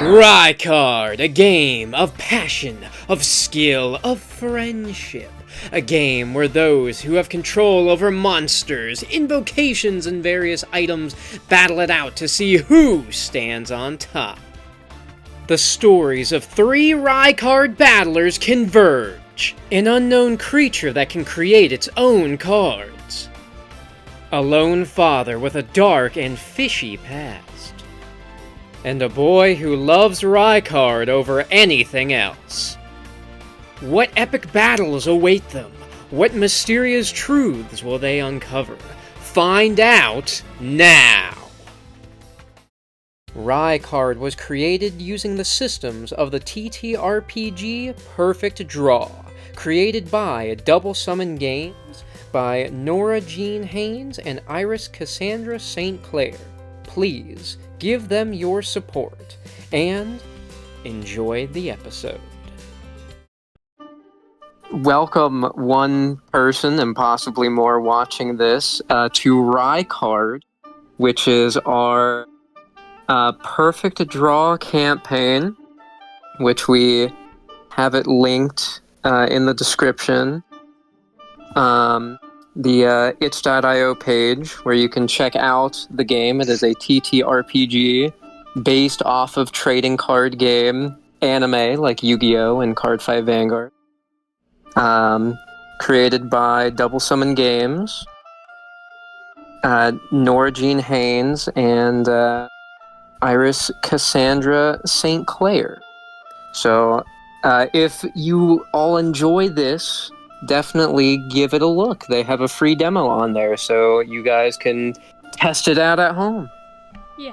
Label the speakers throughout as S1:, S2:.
S1: Raicard, a game of passion, of skill, of friendship. A game where those who have control over monsters, invocations, and various items battle it out to see who stands on top. The stories of 3 Raicard Battlers converge. An unknown creature that can create its own cards. A lone father with a dark and fishy past. And a boy who loves Raicard over anything else. What epic battles await them? What mysterious truths will they uncover? Find out now! Raicard was created using the systems of the TTRPG Perfect Draw, created by Double Summon Games by Nora Jean Haynes and Iris Cassandra St. Clair. Please give them your support and enjoy the episode. Welcome one person and possibly more watching this to Raicard, which is our Perfect Draw campaign, which we have it linked in the description. The itch.io page where you can check out the game. It is a TTRPG based off of trading card game anime like Yu-Gi-Oh! And Card5 Vanguard. Created by Double Summon Games, Nora Jean Haynes, and Iris Cassandra St. Clair. So, if you all enjoy this, definitely give it a look. They have a free demo on there, so you guys can test it out at home.
S2: Yeah.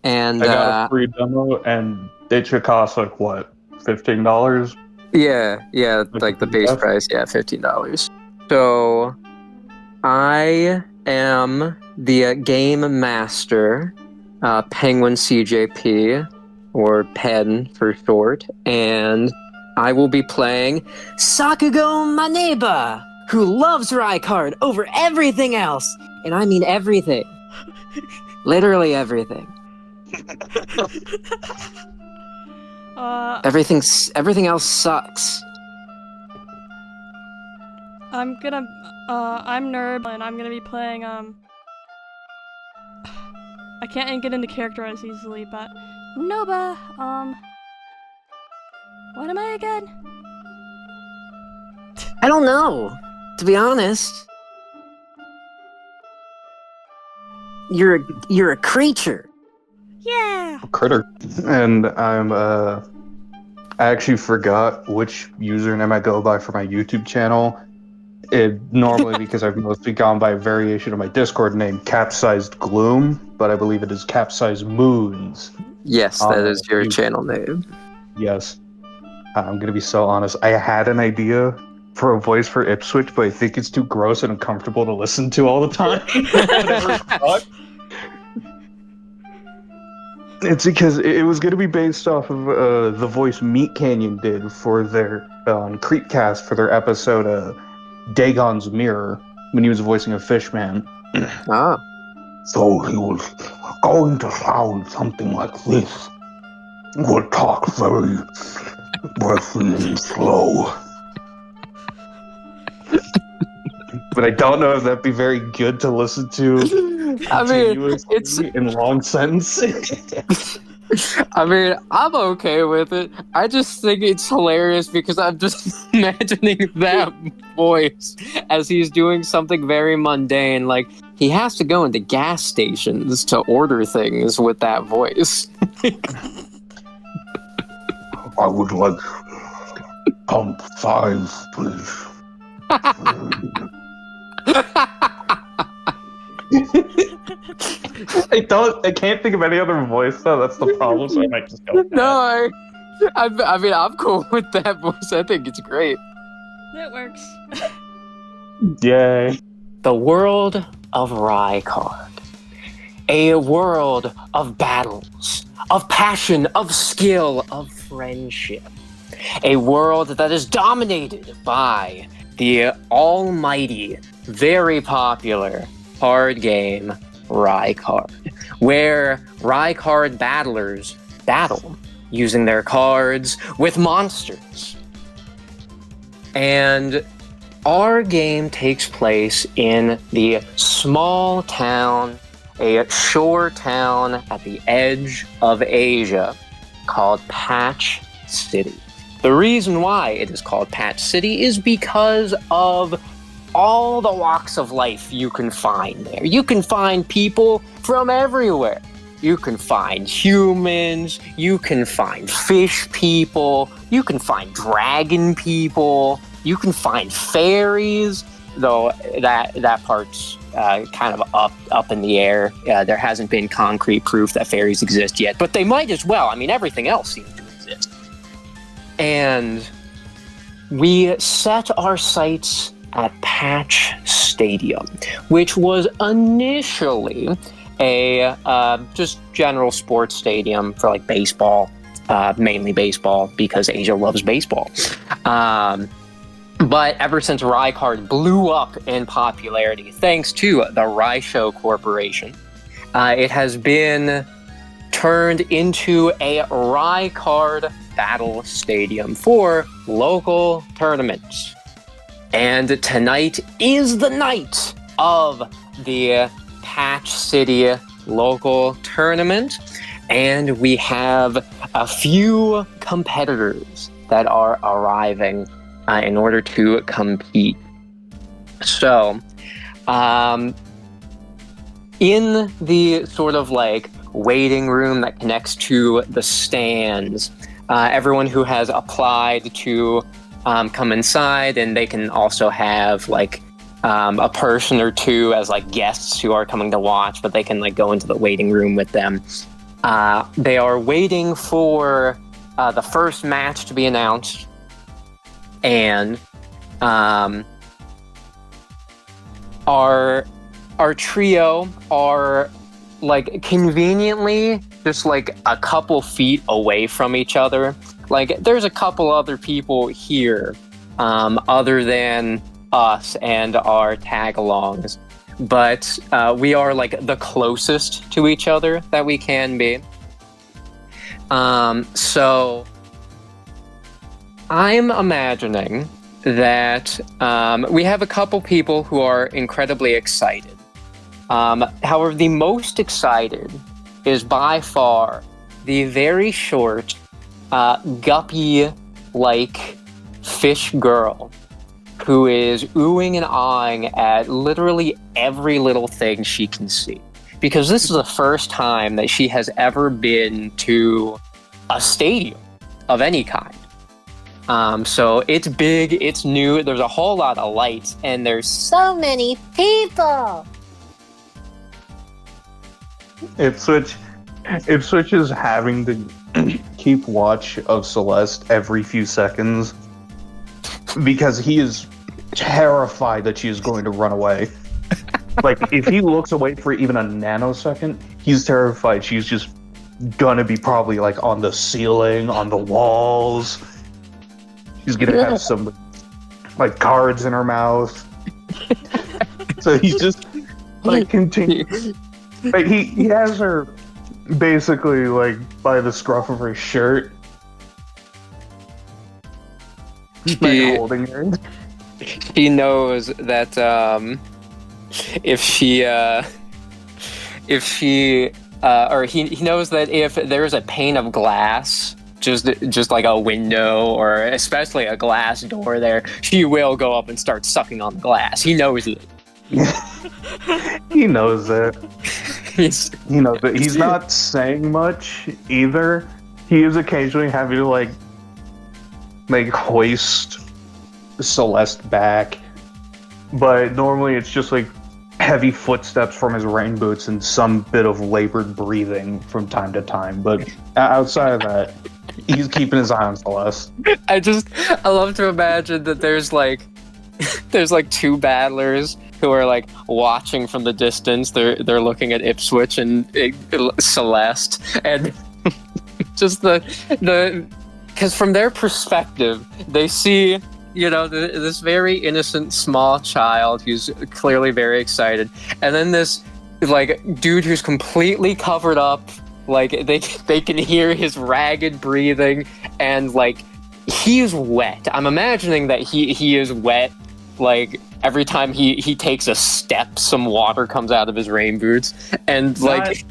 S3: And I got a free demo, and it should cost like what, $15?
S1: Yeah, like the base price, yeah, $15. So, I am the game master, Penguin CJP, or Pen for short, and I will be playing Sakugo Maneba, who loves Raicard over everything else, and I mean everything. Literally everything. Everything else sucks.
S2: I'm Nerb, and I'm gonna be playing, I can't get into character as easily, but Noba, what am I again?
S1: I don't know, to be honest. You're a creature.
S2: Yeah!
S3: Critter. And I actually forgot which username I go by for my YouTube channel. Normally because I've mostly gone by a variation of my Discord name, Capsized Gloom, but I believe it is Capsize Moonz.
S1: Yes, that is your channel name.
S3: Yes. I'm going to be so honest. I had an idea for a voice for Ipswich, but I think it's too gross and uncomfortable to listen to all the time. It's because it was going to be based off of the voice Meat Canyon did for their Creepcast for their episode Dagon's Mirror, when he was voicing a fishman.
S1: Ah.
S4: So he was going to sound something like this. Would talk very breathy and slow.
S3: But I don't know if that'd be very good to listen to.
S1: I mean, it's
S3: in long sentences.
S1: I mean, I'm okay with it. I just think it's hilarious because I'm just imagining that voice as he's doing something very mundane. Like, he has to go into gas stations to order things with that voice.
S4: I would like pump 5, please.
S3: I can't think of any other voice though. That's the problem. So I might just go.
S1: No, I mean, I'm cool with that voice. I think it's great.
S2: It works.
S3: Yay!
S1: The world of Raicard, a world of battles, of passion, of skill, of friendship, a world that is dominated by the almighty, very popular card game Raicard. where Raicard Battlers battle using their cards with monsters. And our game takes place in the small town, a shore town at the edge of Asia called Patch City. The reason why it is called Patch City is because of all the walks of life you can find there. You can find people from everywhere. You can find humans, you can find fish people, you can find dragon people, you can find fairies, though that part's kind of up in the air. There hasn't been concrete proof that fairies exist yet, but they might as well. I mean, everything else seems to exist. And we set our sights at Patch Stadium, which was initially a just general sports stadium for like baseball, mainly baseball because Asia loves baseball. But ever since Raicard blew up in popularity, thanks to the Raisho Corporation, it has been turned into a Raicard Battle Stadium for local tournaments. And tonight is the night of the Patch City local tournament, and we have a few competitors that are arriving in order to compete. So, in the sort of like waiting room that connects to the stands, everyone who has applied to come inside, and they can also have like a person or two as like guests who are coming to watch, but they can like go into the waiting room with them. They are waiting for the first match to be announced, and our trio are like conveniently just like a couple feet away from each other. Like there's a couple other people here other than us and our tag-alongs, but we are like the closest to each other that we can be. So I'm imagining that we have a couple people who are incredibly excited. However, the most excited is by far the very short, guppy-like fish girl who is oohing and eyeing at literally every little thing she can see. Because this is the first time that she has ever been to a stadium of any kind. So it's big, it's new, there's a whole lot of lights, and there's so many people.
S3: Ipswich is having to keep watch of Celeste every few seconds because he is terrified that she is going to run away. Like, if he looks away for even a nanosecond, he's terrified she's just gonna be probably like on the ceiling, on the walls. She's gonna have some like cards in her mouth. So he's just like continues. Like, he has her basically like by the scruff of her shirt, like holding her.
S1: He knows that if she or he knows that if there's a pane of glass, just like a window or especially a glass door there, she will go up and start sucking on the glass. He knows it.
S3: He knows that. He's not saying much either. He is occasionally having to like hoist Celeste back, but normally it's just like heavy footsteps from his rain boots and some bit of labored breathing from time to time. But outside of that, he's keeping his eye on Celeste.
S1: I love to imagine that there's like two battlers who are like watching from the distance. They're looking at Ipswich and Celeste, and just the because from their perspective they see, you know, this very innocent small child who's clearly very excited, and then this
S5: like dude who's completely covered up. Like they can hear his ragged breathing, and like he's wet. I'm imagining that he is wet. Like every time he takes a step, some water comes out of his rain boots, and like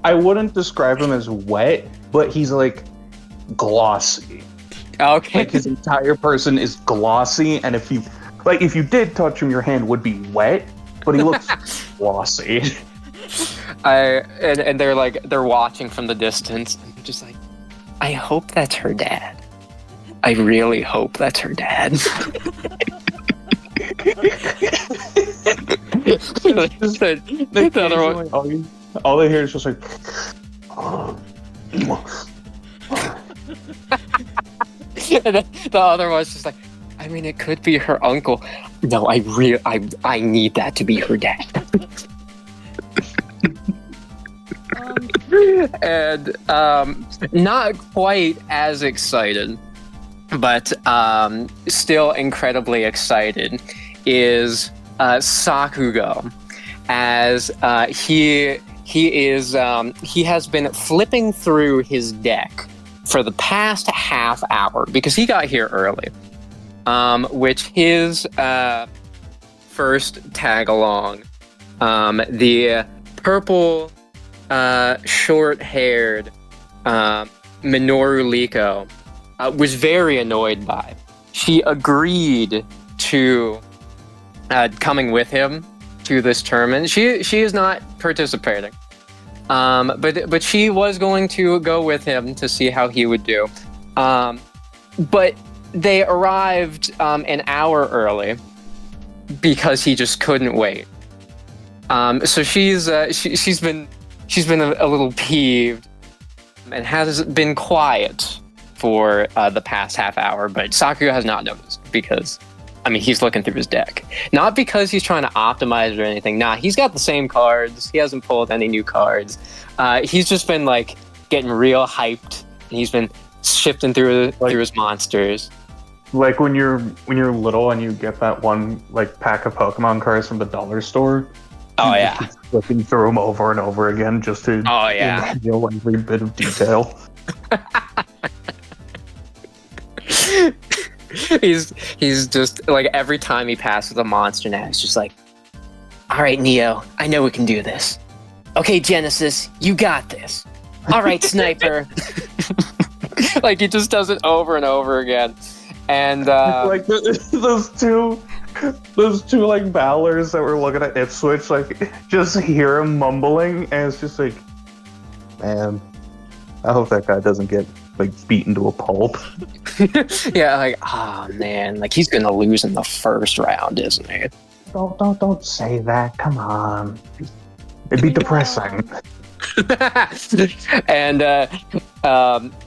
S3: I wouldn't describe him as wet, but he's like glossy.
S5: Okay.
S3: Like his entire person is glossy, and if you did touch him, your hand would be wet, but he looks glossy.
S5: And they're watching from the distance, and they're just like, I hope that's her dad. I really hope that's her dad. The other one.
S3: All they hear is just like.
S5: And the other one's just like, I mean, it could be her uncle. No, I need that to be her dad. And not quite as excited, but still incredibly excited is Sakugo, as he has been flipping through his deck for the past half hour because he got here early, which his first tag along, the purple short-haired Minoru Liko was very annoyed by. She agreed to coming with him to this tournament. She is not participating, but she was going to go with him to see how he would do. But they arrived an hour early because he just couldn't wait. So she's been a little peeved and has been quiet for the past half hour, but Sakuga has not noticed because, I mean, he's looking through his deck. Not because he's trying to optimize or anything. Nah, he's got the same cards. He hasn't pulled any new cards. He's just been like getting real hyped, and he's been shifting through his monsters.
S3: Like when you're little and you get that one like pack of Pokemon cards from the dollar store.
S5: Oh yeah,
S3: flipping through them over and over again just to know every bit of detail.
S5: He's just like every time he passes a monster now, he's just like, all right, Neo, I know we can do this. Okay, Genesis, you got this. All right, Sniper. Like he just does it over and over again, and
S3: like those two like Battlers that were looking at Ipswich, like just hear him mumbling, and it's just like, man, I hope that guy doesn't get like beaten to a pulp.
S5: Yeah, like, oh man, like he's gonna lose in the first round, isn't he?
S3: Don't say that. Come on, it'd be depressing.
S5: And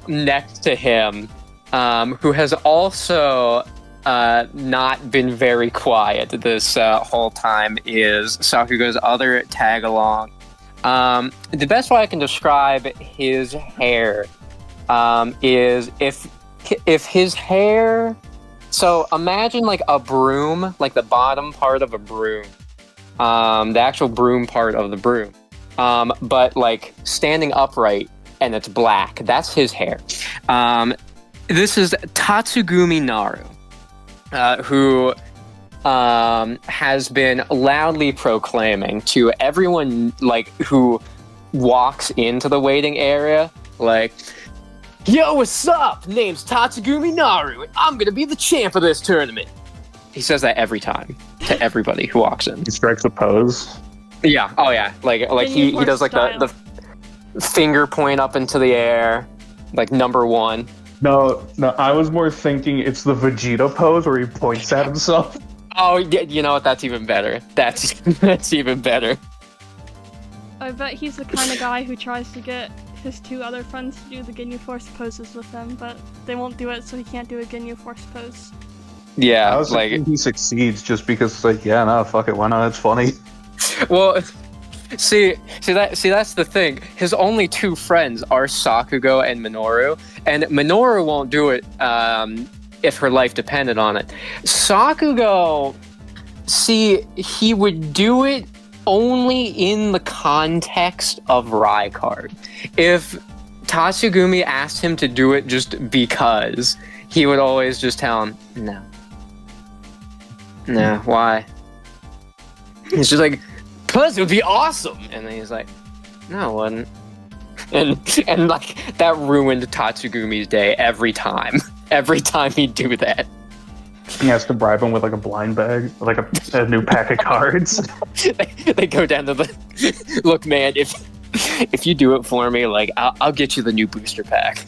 S5: next to him, who has also not been very quiet this whole time, is Sakuga's other tag along. The best way I can describe his hair is if his hair. So imagine like a broom, like the bottom part of a broom, the actual broom part of the broom, but like standing upright and it's black. That's his hair. This is Tatsugumi Naru, who has been loudly proclaiming to everyone like who walks into the waiting area, like, yo, what's up? Name's Tatsugumi Naru, and I'm gonna be the champ of this tournament. He says that every time to everybody who walks in.
S3: He strikes a pose.
S5: Yeah. Oh yeah. Like he does like the finger point up into the air, like number one.
S3: No, I was more thinking it's the Vegeta pose where he points at himself.
S5: Oh, yeah, you know what? That's even better. That's even better.
S2: I bet he's the kind of guy who tries to get his two other friends to do the Ginyu Force poses with him, but they won't do it, so he can't do a Ginyu Force pose.
S5: Yeah,
S3: I was like he succeeds just because it's like, yeah, no, fuck it, why not? It's funny.
S5: Well, see that's the thing. His only two friends are Sakugo and Minoru, and Minoru won't do it if her life depended on it. Sakugo, see, he would do it only in the context of Raicard. If Tatsugumi asked him to do it just because, he would always just tell him, no. No, why? He's just like, because it would be awesome. And then he's like, no, it wouldn't. And like, that ruined Tatsugumi's day every time. Every time he'd do that.
S3: He has to bribe him with like a blind bag, like a new pack of cards.
S5: They go down to the, look, man, if you do it for me, like, I'll get you the new booster pack.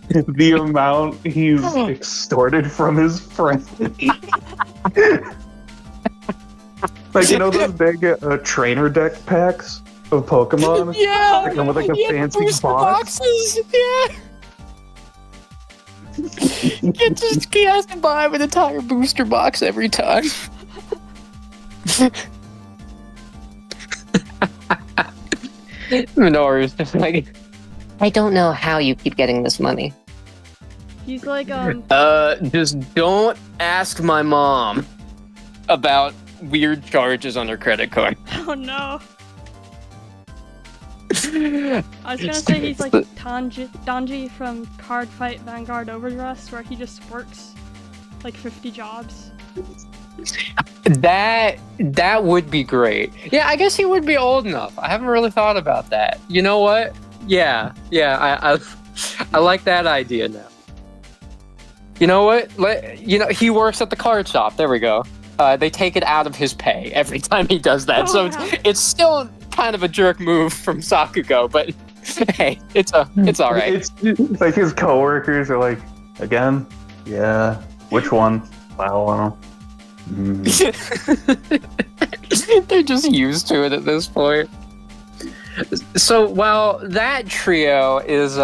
S3: The amount he's extorted from his friend. Like, you know those big trainer deck packs of Pokemon?
S5: Yeah!
S3: They come with like a fancy
S5: booster
S3: box.
S5: boxes, yeah! He has to buy him an entire booster box every time. Minoru's just like, I don't know how you keep getting this money.
S2: He's like,
S5: Just don't ask my mom about weird charges on her credit card.
S2: oh no. I was gonna say he's like Danji from Card Fight Vanguard Overdress, where he just works like 50 jobs.
S5: That would be great. Yeah, I guess he would be old enough. I haven't really thought about that. You know what? Yeah, I like that idea now. You know what? He works at the card shop. There we go. They take it out of his pay every time he does that. So it's still kind of a jerk move from Sakugo, but hey, it's all right.
S3: It's like his coworkers are like, again? Yeah. Which one? Well, I don't know.
S5: They're just used to it at this point. So while that trio is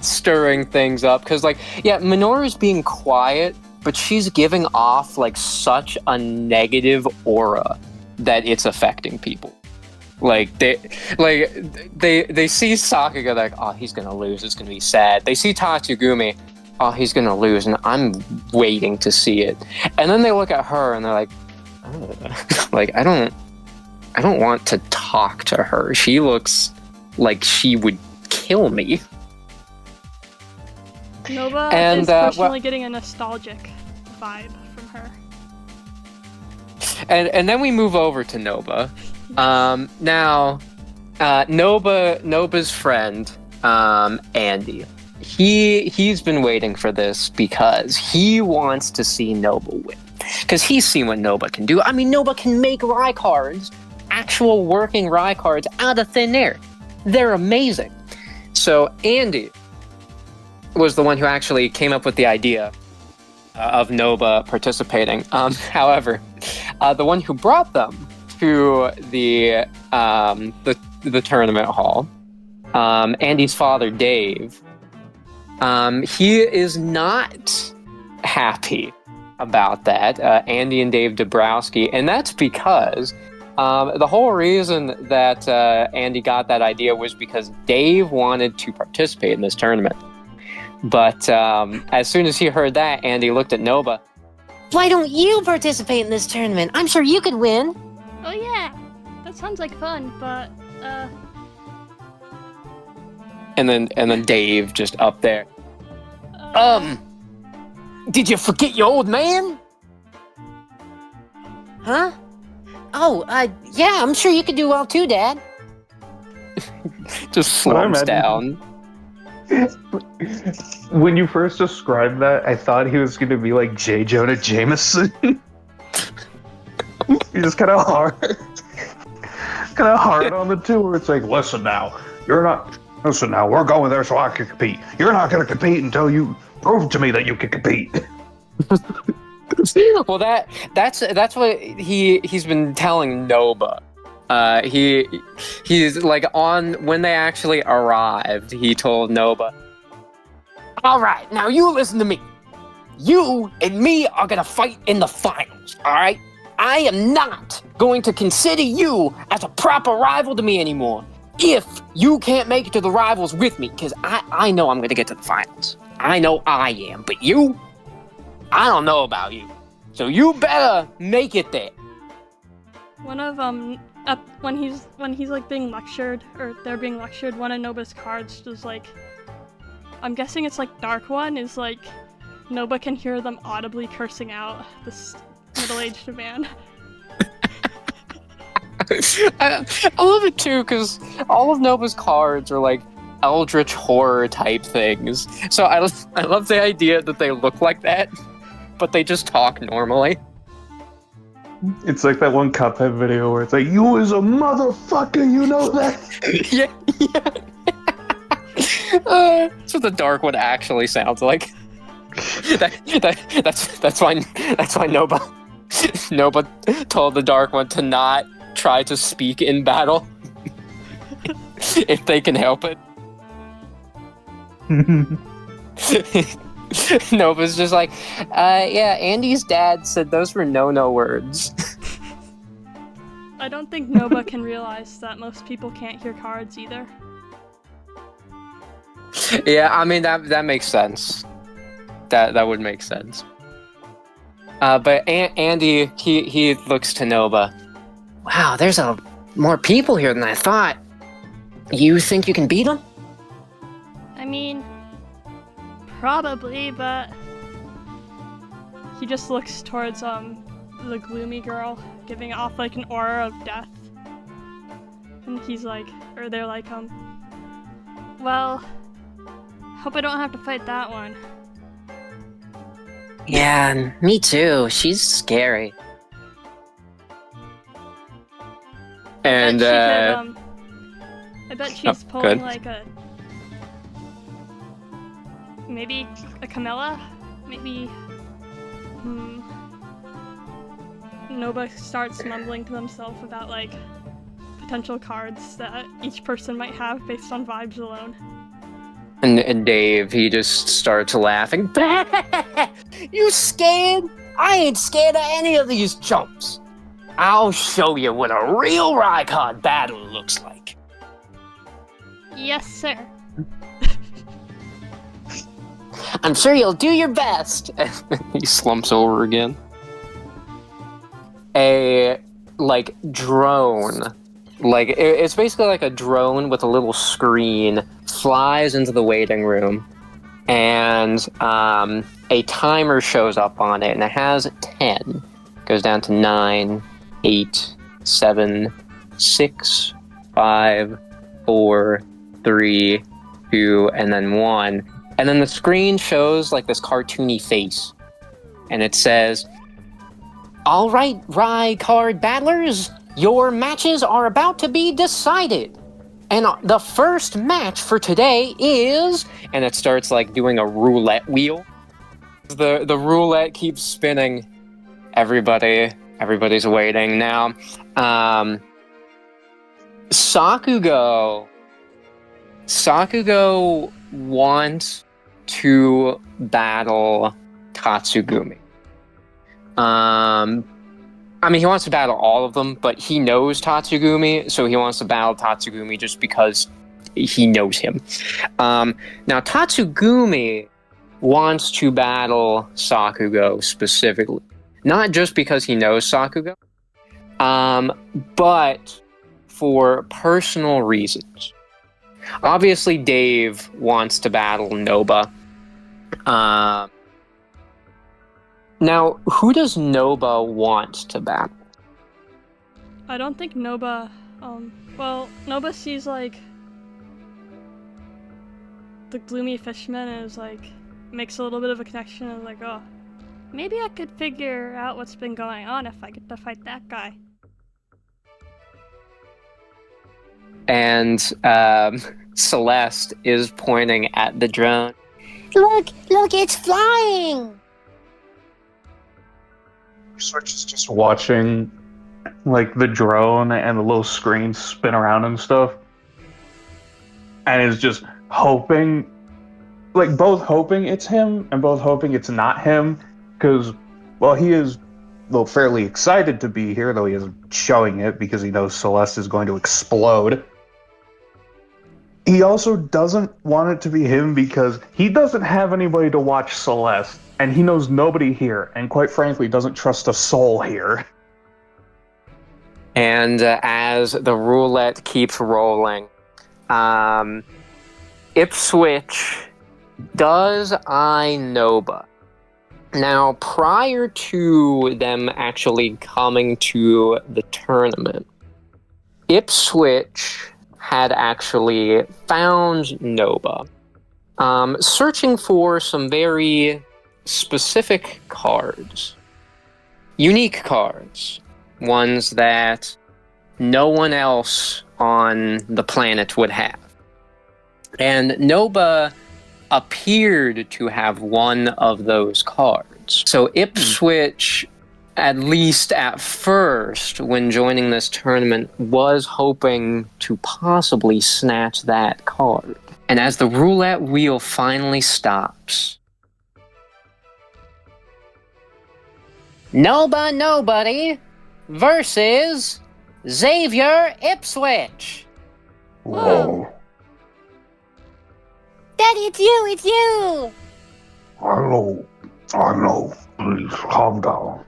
S5: stirring things up, because Minoru's being quiet, but she's giving off like such a negative aura that it's affecting people. Like they see Sakuga, like, oh, he's gonna lose, it's gonna be sad. They see Tatsugumi, oh, he's gonna lose, and I'm waiting to see it. And then they look at her and they're like, oh. Like, I don't want to talk to her. She looks like she would kill me.
S2: Noba is personally getting a nostalgic vibe from her.
S5: And then we move over to Noba. Now, Noba's friend, Andy, he's been waiting for this because he wants to see Noba win. Because he's seen what Noba can do. I mean, Noba can make Raicards, actual working Raicards, out of thin air. They're amazing. So Andy was the one who actually came up with the idea of Noba participating. However, the one who brought them to the tournament hall, Andy's father, Dave, he is not happy about that. Andy and Dave Dabrowski, and that's because the whole reason that Andy got that idea was because Dave wanted to participate in this tournament. But as soon as he heard that, Andy looked at Noba. Why don't you participate in this tournament? I'm sure you could win.
S2: Oh yeah, that sounds like fun, but
S5: And then Dave just up there. Did you forget your old man? Huh? Oh, yeah, I'm sure you could do well too, Dad. Just slumps down.
S3: When you first described that, I thought he was going to be like J. Jonah Jameson. He's just kind of hard on the two, where it's like, listen now, we're going there so I can compete. You're not going to compete until you prove to me that you can compete.
S5: Well, that's what he's been telling Noba. He's like, on when they actually arrived, he told Noba, all right, now you listen to me. You and me are gonna fight in the finals, all right? I am not going to consider you as a proper rival to me anymore if you can't make it to the rivals with me, because I know I'm gonna get to the finals. I know I am, but you, I don't know about you. So you better make it there.
S2: One of when he's like being lectured, or they're being lectured, one of Noba's cards is like, I'm guessing it's like Dark One, is like Noba can hear them audibly cursing out this middle-aged man.
S5: I love it too, because all of Noba's cards are like eldritch horror type things. So I love the idea that they look like that, but they just talk normally.
S3: It's like that one Cuphead video where it's like, you is a motherfucker, you know that?
S5: Yeah. That's what the Dark One actually sounds like. That's why Noba told the Dark One to not try to speak in battle if they can help it. Nova's just like, yeah, Andy's dad said those were no words.
S2: I don't think Noba can realize that most people can't hear cards either.
S5: Yeah, I mean, that makes sense. That would make sense. But Andy, he looks to Noba. Wow, there's more people here than I thought. You think you can beat them?
S2: I mean, probably, but he just looks towards the gloomy girl, giving off like an aura of death. And he's like, or they're like, well, hope I don't have to fight that one.
S5: Yeah, me too. She's scary. And
S2: I bet she's pulling
S5: good.
S2: like maybe a Camilla, maybe. Noba starts mumbling to themselves about like potential cards that each person might have based on vibes alone.
S5: And Dave, he just starts laughing. You scared? I ain't scared of any of these chumps. I'll show you what a real Raicard battle looks like.
S2: Yes, sir.
S5: I'm sure you'll do your best. He slumps over again. A, like, drone. Like, it's basically like a drone with a little screen flies into the waiting room, and a timer shows up on it, and it has 10. Goes down to 9, 8, 7, 6, 5, 4, 3, 2, and then 1. And then the screen shows like this cartoony face, and it says, "All right, Raicard Battlers, your matches are about to be decided. And the first match for today is..." And it starts like doing a roulette wheel. The roulette keeps spinning. Everybody's waiting now. Sakugo wants to battle Tatsugumi. I mean, he wants to battle all of them, but he knows Tatsugumi, so he wants to battle Tatsugumi just because he knows him. Now, Tatsugumi wants to battle Sakugo specifically. Not just because he knows Sakugo, but for personal reasons. Obviously, Dave wants to battle Noba. Now, who does Noba want to battle?
S2: I don't think Noba, well, Noba sees, like, the gloomy fishman and is, like, makes a little bit of a connection and is like, oh, maybe I could figure out what's been going on if I get to fight that guy.
S5: And, Celeste is pointing at the drone. Look, it's flying!
S3: Switch is just watching, like, the drone and the little screen spin around and stuff. And is just hoping, like, both hoping it's him and both hoping it's not him. Because, well, he is, well, fairly excited to be here, though he isn't showing it because he knows Celeste is going to explode. He also doesn't want it to be him because he doesn't have anybody to watch Celeste. And he knows nobody here, and quite frankly, doesn't trust a soul here.
S5: And as the roulette keeps rolling, Ipswich does eye Noba. Now, prior to them actually coming to the tournament, Ipswich had actually found Noba, searching for some very specific cards. Unique cards. Ones that no one else on the planet would have. And Noba appeared to have one of those cards. So Ipswich, at least at first, when joining this tournament, was hoping to possibly snatch that card. And as the roulette wheel finally stops, Noba Nobody versus Xavier Ipswich.
S4: Whoa.
S6: Daddy, it's you!
S4: I know. Please, calm down.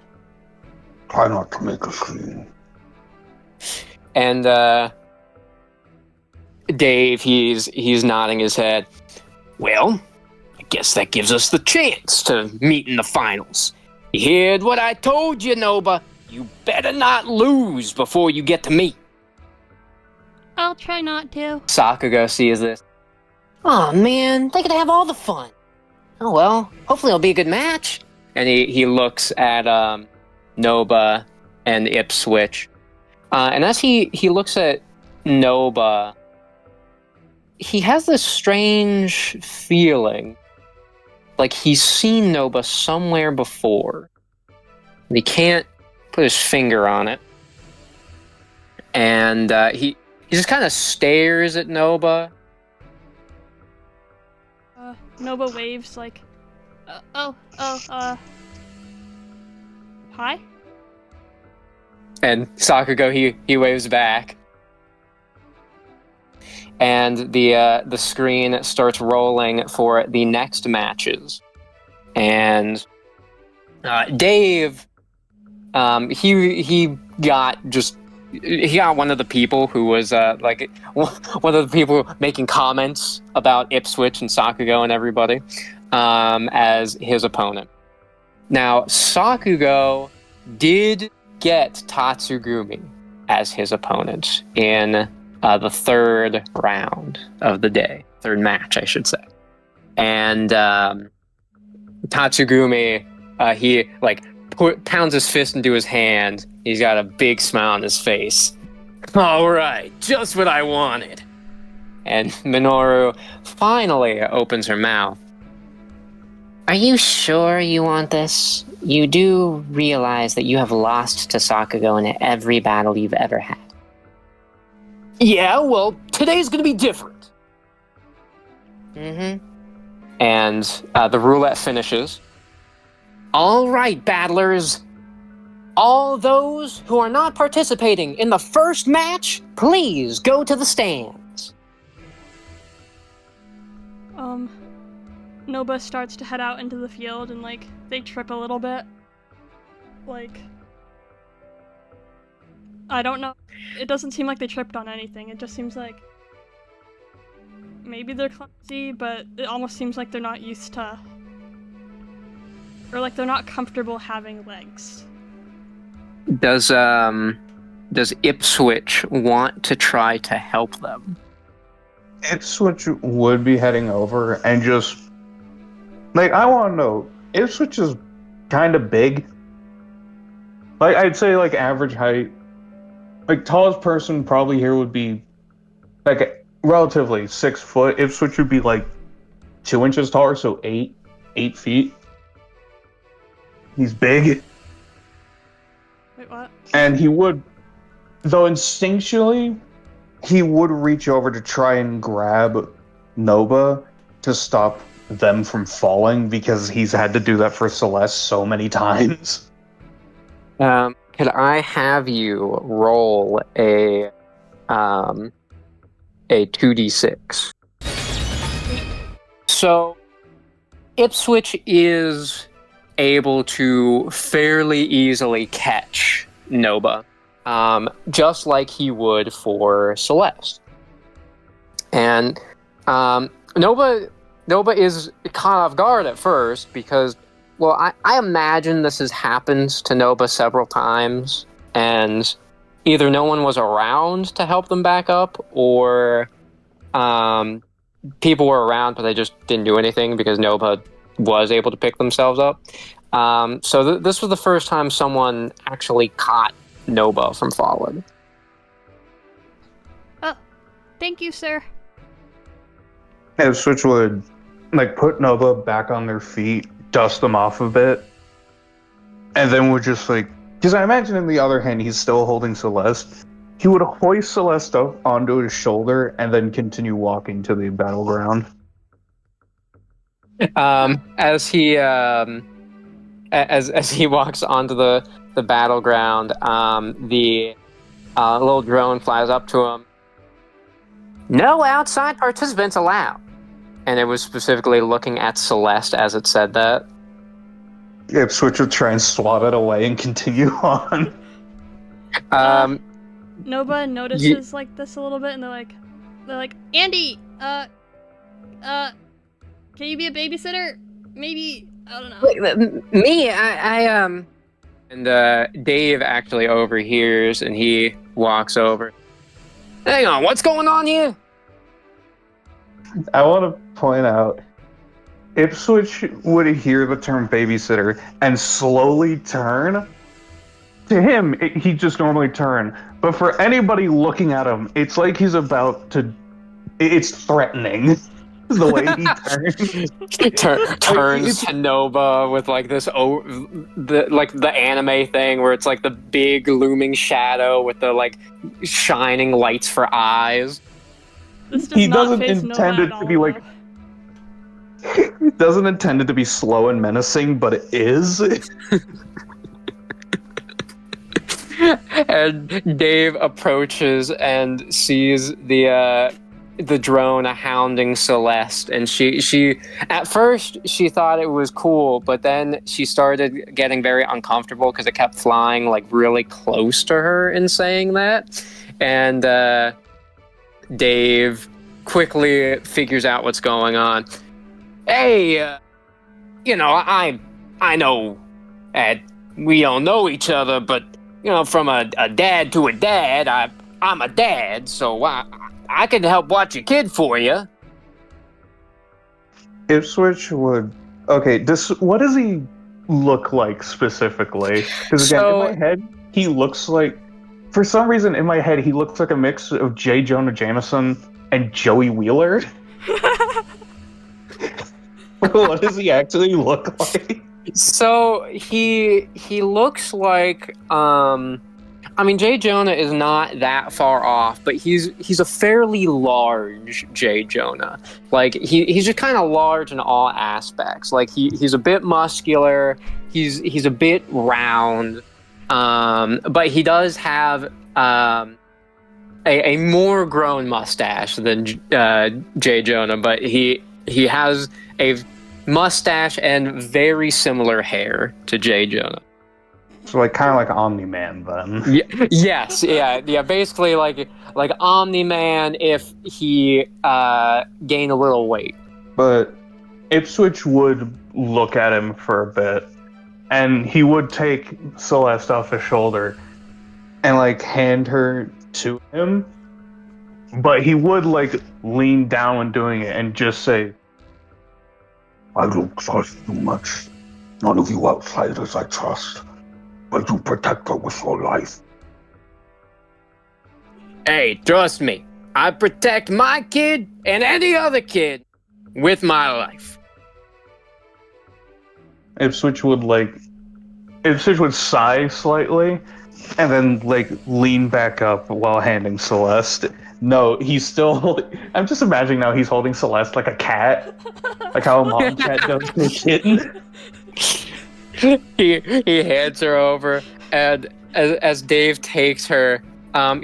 S4: Try not to make a scene.
S5: And Dave, he's nodding his head. Well, I guess that gives us the chance to meet in the finals. You heard what I told you, Noba. You better not lose before you get to me.
S2: I'll try not to.
S5: Sakuga sees this.
S6: Oh man, they could have all the fun.
S5: Oh well, hopefully it'll be a good match. And he looks at Noba and Ipswich. And as he looks at Noba, he has this strange feeling like he's seen Noba somewhere before. He can't put his finger on it. And he just kind of stares at Noba.
S2: Noba waves like, hi?
S5: And Sakugo, he waves back. And the screen starts rolling for the next matches. And Dave, he got one of the people who was one of the people making comments about Ipswich and Sakugo and everybody as his opponent. Now, Sakugo did get Tatsugumi as his opponent in the third round of the day. Third match, I should say. And Tatsugumi, he pounds his fist into his hand. He's got a big smile on his face. All right, just what I wanted. And Minoru finally opens her mouth.
S6: Are you sure you want this? You do realize that you have lost to Sakugo in every battle you've ever had.
S5: Yeah, well, today's gonna be different.
S6: Mm-hmm.
S5: And the roulette finishes. All right, battlers. All those who are not participating in the first match, please go to the stands.
S2: Noba starts to head out into the field and, they trip a little bit. I don't know. It doesn't seem like they tripped on anything. It just seems like maybe they're clumsy, but it almost seems like they're not used to, or they're not comfortable having legs.
S5: Does Ipswich want to try to help them?
S3: Ipswich would be heading over and just I want to know, Ipswich is kind of big. I'd say average height. Tallest person probably here would be relatively 6 foot. Ipswich would be 2 inches taller, so 8 feet. He's big.
S2: Wait, what?
S3: And he would, though instinctually, he would reach over to try and grab Noba to stop them from falling, because he's had to do that for Celeste so many times.
S5: Could I have you roll a 2d6? So, Ipswich is able to fairly easily catch Noba. just like he would for Celeste. And Noba is caught off guard at first because, well, I imagine this has happened to Noba several times, and either no one was around to help them back up, or people were around but they just didn't do anything because Noba was able to pick themselves up. So this was the first time someone actually caught Noba from falling.
S2: Oh, thank you, sir.
S3: Ipswich would like put Noba back on their feet, dust them off a bit, and then would just like, because I imagine in the other hand he's still holding Celeste. He would hoist Celeste up onto his shoulder and then continue walking to the battleground.
S5: As he walks onto the battleground, the little drone flies up to him. No outside participants allowed. And it was specifically looking at Celeste as it said that.
S3: Ipswich would try and swat it away and continue on.
S2: Noba notices like this a little bit, and they're like, Andy, can you be a babysitter? Maybe, I don't know.
S5: Wait, me, And Dave actually overhears, and he walks over. Hang on, what's going on here?
S3: I want to point out, Ipswich would hear the term babysitter and slowly turn. To him, he'd just normally turn. But for anybody looking at him, it's like he's about to... It's threatening. The way he turns.
S5: Turns to Noba with like this, the anime thing where it's like the big looming shadow with the like shining lights for eyes.
S2: He doesn't intend it to be like.
S3: He doesn't intend it to be slow and menacing, but it is.
S5: And Dave approaches and sees the drone hounding Celeste, and she at first she thought it was cool, but then she started getting very uncomfortable because it kept flying like really close to her and saying that. And Dave quickly figures out what's going on. Hey, I know we don't know each other, but from a dad to a dad, I'm a dad, so I can help watch your kid for you.
S3: Ipswich would... Okay, what does he look like specifically? Because again, in my head, he looks like... For some reason, in my head, he looks like a mix of J. Jonah Jameson and Joey Wheeler. What does he actually look like?
S5: So, he looks like... Jay Jonah is not that far off, but he's a fairly large Jay Jonah. Like he's just kind of large in all aspects. Like he's a bit muscular, he's a bit round, but he does have a more grown mustache than Jay Jonah. But he has a mustache and very similar hair to Jay Jonah.
S3: So kind of like Omni-Man then.
S5: Yes, yeah, basically like Omni-Man if he gained a little weight.
S3: But Ipswich would look at him for a bit, and he would take Celeste off his shoulder and hand her to him. But he would lean down when doing it and just say,
S4: I don't trust you much. None of you outsiders I trust. But you protect her with your life.
S5: Hey, trust me. I protect my kid and any other kid with my life.
S3: Ipswich would sigh slightly and then lean back up while handing Celeste. No, he's still I'm just imagining now he's holding Celeste like a cat. Like how a mom cat does to a kitten.
S5: He hands her over, and as Dave takes her,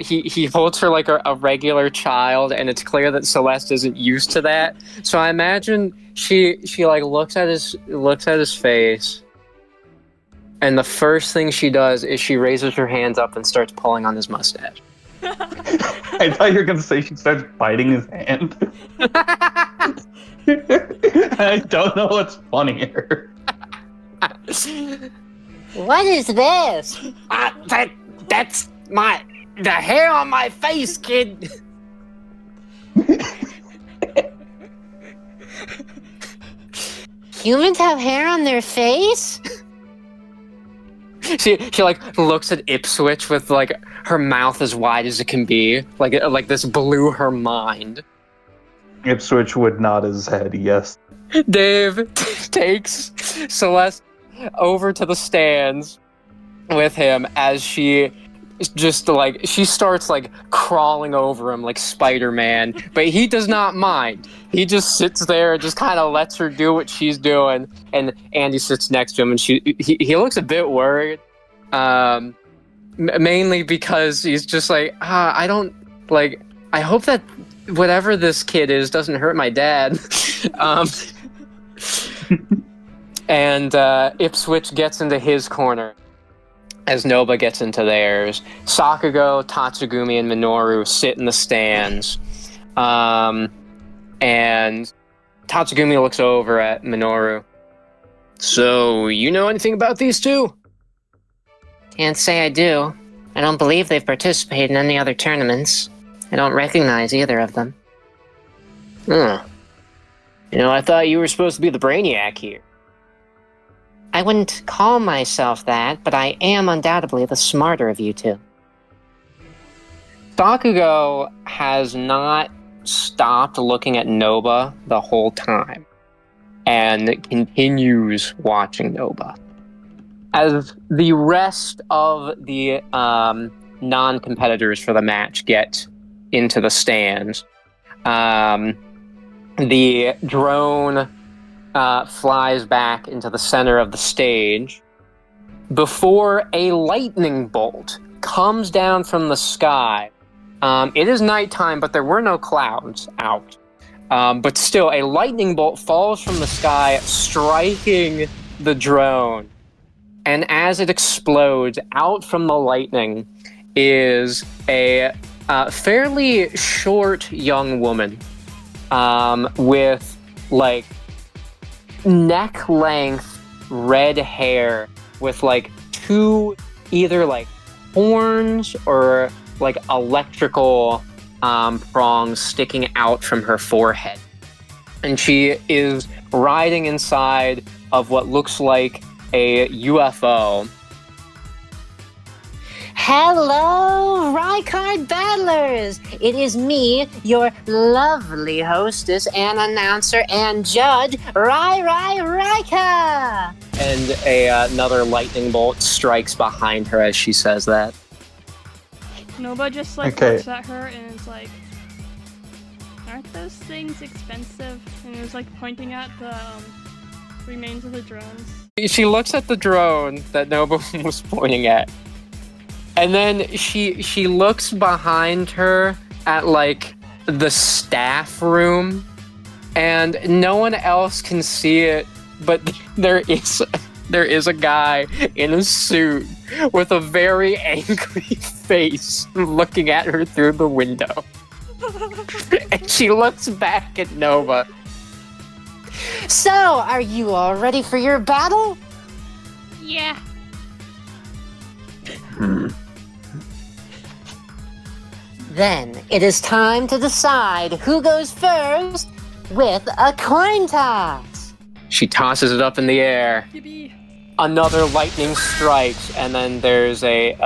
S5: he holds her like a regular child, and it's clear that Celeste isn't used to that. So I imagine she looks at his face, And the first thing she does is she raises her hands up and starts pulling on his mustache.
S3: I thought you were gonna say she starts biting his hand. I don't know what's funnier.
S6: What is this? That's the hair on my face, kid. Humans have hair on their face?
S5: She like looks at Ipswich with like her mouth as wide as it can be, like this blew her mind.
S3: Ipswich would nod his head, yes.
S5: Dave takes Celeste over to the stands with him as she just like she starts like crawling over him like Spider-Man, but he does not mind. He just sits there and just kind of lets her do what she's doing, and Andy sits next to him, and he looks a bit worried, mainly because he's just like, I don't like. I hope that whatever this kid is doesn't hurt my dad. And Ipswich gets into his corner as Noba gets into theirs. Sakugo, Tatsugumi, and Minoru sit in the stands. And Tatsugumi looks over at Minoru. So, you know anything about these two?
S6: Can't say I do. I don't believe they've participated in any other tournaments. I don't recognize either of them.
S5: Huh. You know, I thought you were supposed to be the brainiac here.
S6: I wouldn't call myself that, but I am undoubtedly the smarter of you two.
S5: Sakugo has not stopped looking at Noba the whole time and continues watching Noba. As the rest of the non-competitors for the match get into the stands, the drone flies back into the center of the stage before a lightning bolt comes down from the sky. It is nighttime, but there were no clouds out. But still, a lightning bolt falls from the sky, striking the drone. And as it explodes, out from the lightning is a fairly short young woman with, like, neck-length red hair with, like, two either, like, horns or, like, electrical prongs sticking out from her forehead. And she is riding inside of what looks like a UFO.
S6: Hello, Raicard Battlers! It is me, your lovely hostess and announcer and judge, Raika!
S5: And another lightning bolt strikes behind her as she says that.
S2: Noba just like looks at her and is like, aren't those things expensive? And is like pointing at the remains of the drones.
S5: She looks at the drone that Noba was pointing at. And then she looks behind her at, like, the staff room, and no one else can see it, but there is a guy in a suit with a very angry face looking at her through the window. And she looks back at Noba.
S6: So, are you all ready for your battle?
S2: Yeah.
S6: Then it is time to decide who goes first with a coin toss.
S5: She tosses it up in the air.
S2: Yippee.
S5: Another lightning strikes, and then there's a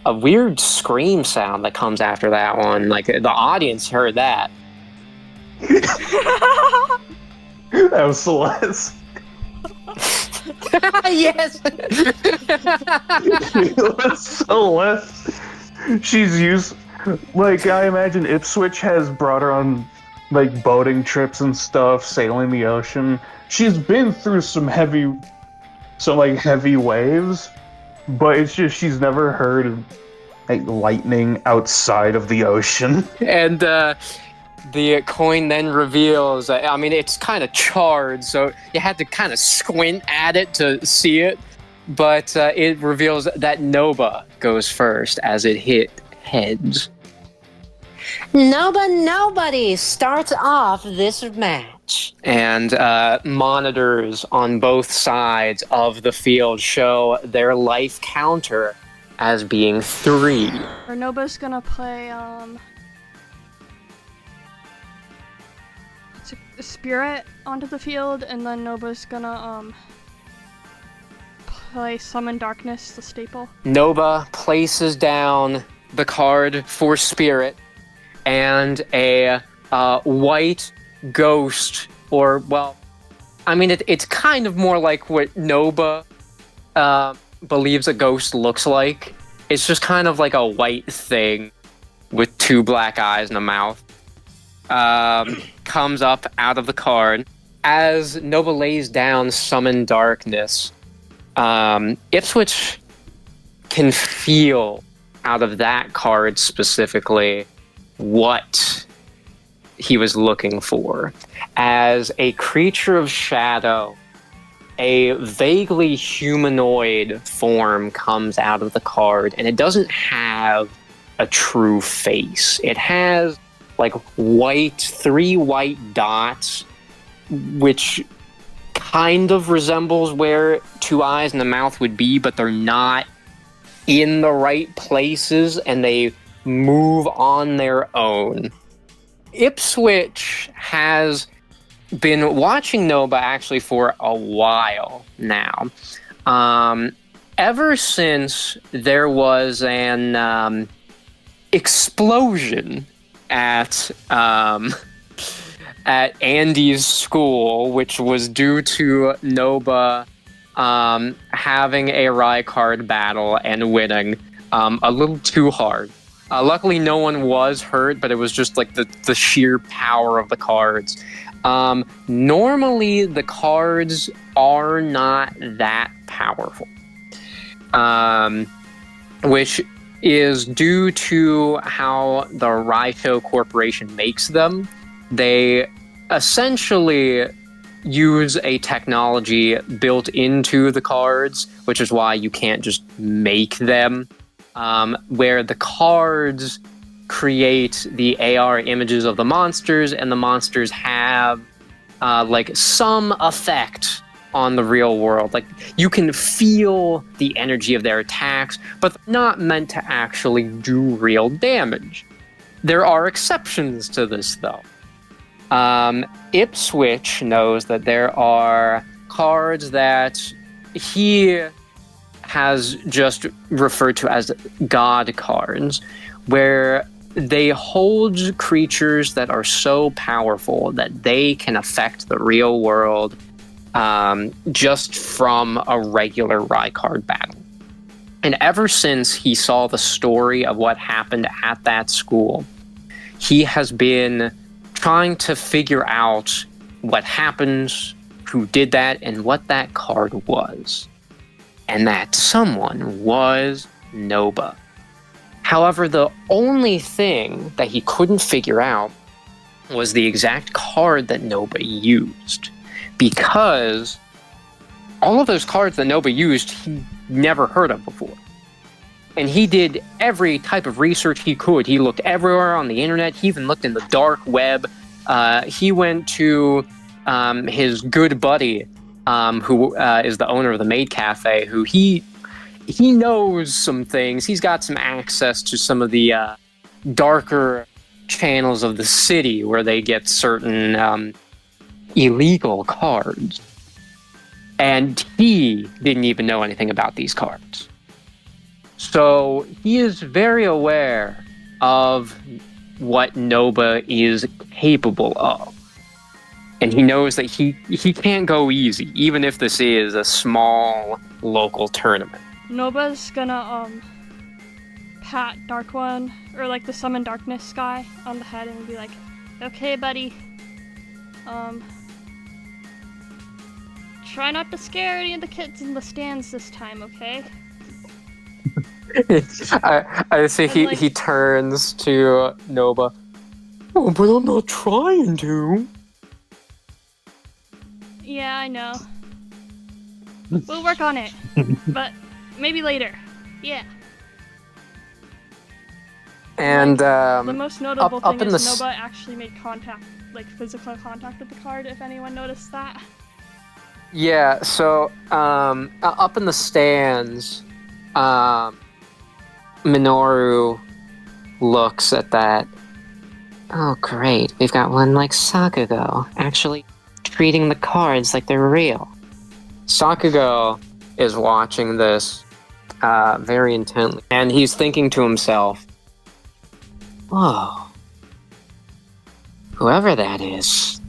S5: weird scream sound that comes after that one. Like, the audience heard that.
S3: That was Celeste.
S5: Yes!
S3: Celeste. She's used, like, I imagine Ipswich has brought her on, like, boating trips and stuff, sailing the ocean. She's been through some heavy waves, but it's just she's never heard of, like, lightning outside of the ocean.
S5: And the coin then reveals, I mean, it's kind of charred, so you had to kind of squint at it to see it. but it reveals that Noba goes first as it hit heads.
S6: Nobody starts off this match.
S5: And monitors on both sides of the field show their life counter as being 3.
S2: Or Noba's gonna play, a spirit onto the field, and then Noba's gonna, play Summon Darkness, the staple.
S5: Noba places down the card for spirit, and a white ghost, or, well, I mean, it's kind of more like what Noba believes a ghost looks like. It's just kind of like a white thing with 2 black eyes and a mouth. Comes up out of the card. As Noba lays down Summon Darkness, Ipswich can feel out of that card specifically what he was looking for. As a creature of shadow, a vaguely humanoid form comes out of the card, and it doesn't have a true face. It has like 3 white dots, which kind of resembles where 2 eyes and a mouth would be, but they're not in the right places, and they move on their own. Ipswich has been watching Noba actually for a while now. Ever since there was an explosion at Andy's school, which was due to Noba having a Raicard battle and winning a little too hard. Luckily, no one was hurt, but it was just like the sheer power of the cards. Normally, the cards are not that powerful, which is due to how the Raicard Corporation makes them. They essentially use a technology built into the cards, which is why you can't just make them, where the cards create the AR images of the monsters, and the monsters have like some effect on the real world. Like, you can feel the energy of their attacks, but they're not meant to actually do real damage. There are exceptions to this, though. Ipswich knows that there are cards that he has just referred to as God cards, where they hold creatures that are so powerful that they can affect the real world just from a regular Raicard battle. And ever since he saw the story of what happened at that school, he has been trying to figure out what happened, who did that, and what that card was. And that someone was Noba. However, the only thing that he couldn't figure out was the exact card that Noba used. Because all of those cards that Noba used, he never heard of before. And he did every type of research he could. He looked everywhere on the internet. He even looked in the dark web. He went to his good buddy, who is the owner of the Maid Cafe, who he knows some things. He's got some access to some of the darker channels of the city where they get certain illegal cards. And he didn't even know anything about these cards. So he is very aware of what Noba is capable of. And he knows that he can't go easy, even if this is a small local tournament.
S2: Noba's gonna, pat Dark One, or like the Summon Darkness guy on the head and be like, okay, buddy, try not to scare any of the kids in the stands this time, okay?
S5: I see he turns to Noba. Oh, but I'm not trying to.
S2: Yeah, I know. We'll work on it. But maybe later. Yeah.
S5: And
S2: The most notable
S5: up
S2: thing
S5: in
S2: is
S5: the s-
S2: Noba actually made contact, like physical contact with the card, if anyone noticed that.
S5: yeah, so up in the stands, Minoru looks at that. Oh, great. We've got one like Sakugo, actually treating the cards like they're real. Sakugo is watching this very intently, and he's thinking to himself, whoa, whoever that is,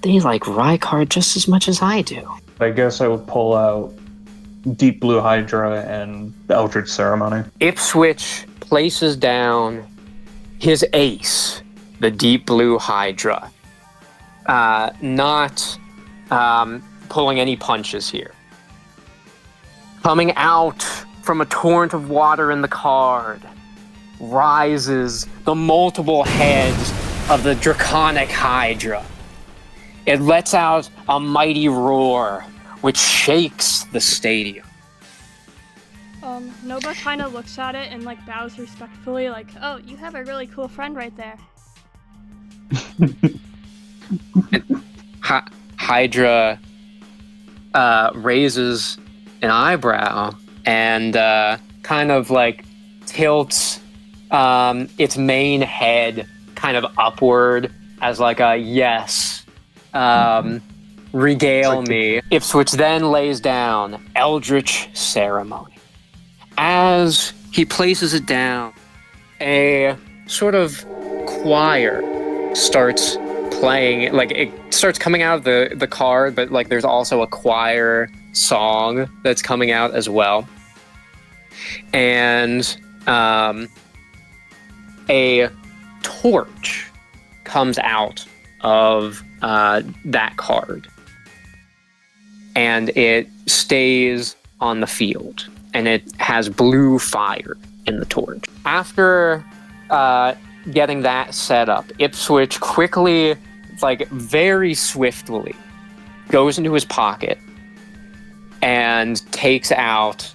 S5: they like Raicard just as much as I do.
S3: I guess I would pull out Deep Blue Hydra and the Eldritch Ceremony.
S5: Ipswich places down his ace, the Deep Blue Hydra. Not pulling any punches here. Coming out from a torrent of water in the card rises the multiple heads of the Draconic Hydra. It lets out a mighty roar, which shakes the stadium.
S2: Noba kind of looks at it and like bows respectfully, like, "Oh, you have a really cool friend right there."
S5: Hydra raises an eyebrow and kind of like tilts its main head kind of upward as like a yes, regale me. Ipswich then lays down Eldritch Ceremony. As he places it down, a sort of choir starts playing, like it starts coming out of the card, but like there's also a choir song that's coming out as well. And a torch comes out of that card, and it stays on the field, and it has blue fire in the torch. After getting that set up, Ipswich quickly, like very swiftly, goes into his pocket and takes out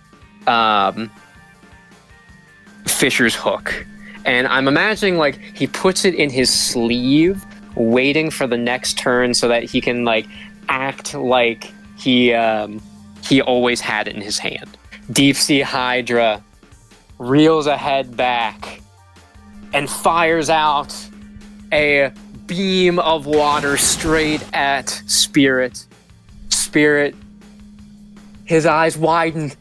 S5: Fisher's hook. And I'm imagining like he puts it in his sleeve, waiting for the next turn so that he can like act like he always had it in his hand. Deep Sea Hydra reels a head back and fires out a beam of water straight at Spirit. Spirit, his eyes widen.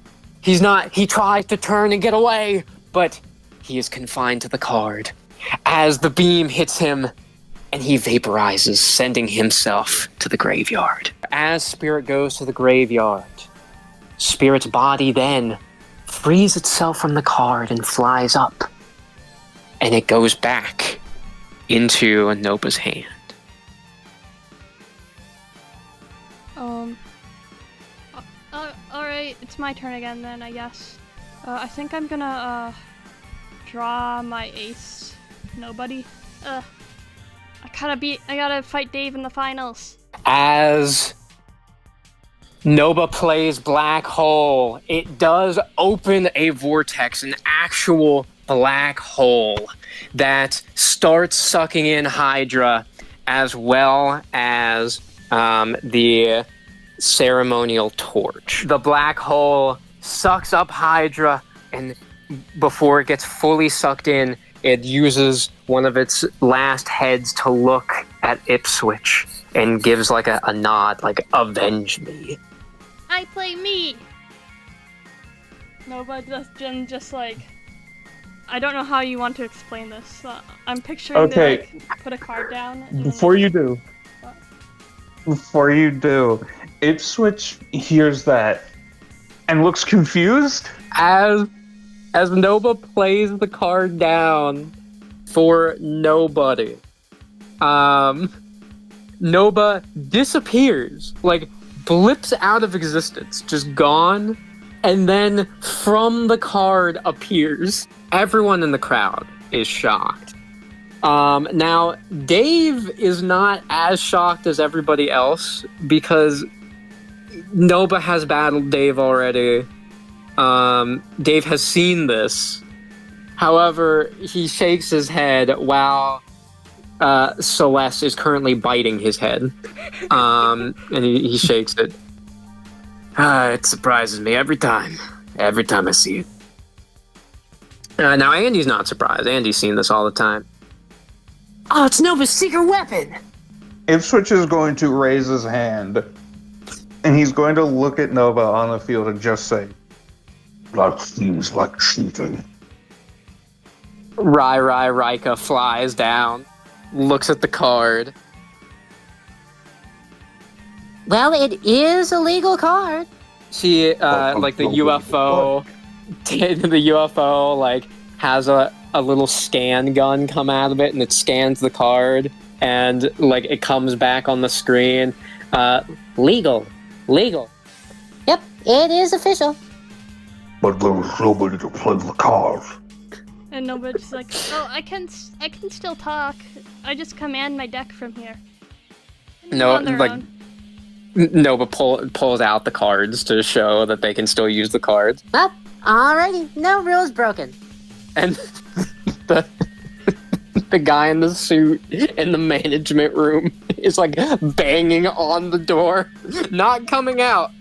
S5: He tries to turn and get away, but he is confined to the card as the beam hits him and he vaporizes, sending himself to the graveyard. As Spirit goes to the graveyard, Spirit's body then frees itself from the card and flies up, and it goes back into Noba's hand.
S2: Alright, it's my turn again then, I guess. I think I'm gonna, draw my ace. Nobody. I gotta fight Dave in the finals.
S5: As Noba plays Black Hole, it does open a vortex, an actual black hole that starts sucking in Hydra as well as the ceremonial torch. The black hole sucks up Hydra, and before it gets fully sucked in, it uses one of its last heads to look at Ipswich and gives like a nod, like, avenge me.
S2: I play me! Noba just like... I don't know how you want to explain this. I'm picturing
S3: Okay.
S2: to like, put a card down. And
S3: Before you do, Ipswich hears that and looks confused.
S5: As Noba plays the card down for nobody, Noba disappears, like blips out of existence, just gone, and then from the card appears. Everyone in the crowd is shocked. Now, Dave is not as shocked as everybody else because Noba has battled Dave already. Dave has seen this. However, he shakes his head while Celeste is currently biting his head. And he shakes it. It surprises me every time I see it. Now, Andy's not surprised. Andy's seen this all the time. Oh, it's Nova's secret weapon!
S3: Ipswich is going to raise his hand, and he's going to look at Nova on the field and just say,
S4: That seems like cheating.
S5: Raika flies down, looks at the card.
S6: Well, it is a legal card.
S5: She, like the UFO, the UFO, like, has a little scan gun come out of it, and it scans the card, and, like, it comes back on the screen.
S6: Legal. Yep, it is official.
S4: But there is nobody to play the cards.
S2: And Nobody's like, oh, I can still talk. I just command my deck from here.
S5: No,
S2: On their
S5: like,
S2: own.
S5: Nova pulls out the cards to show that they can still use the cards.
S6: Well, alrighty, no rules broken.
S5: And the guy in the suit in the management room is like banging on the door, not coming out,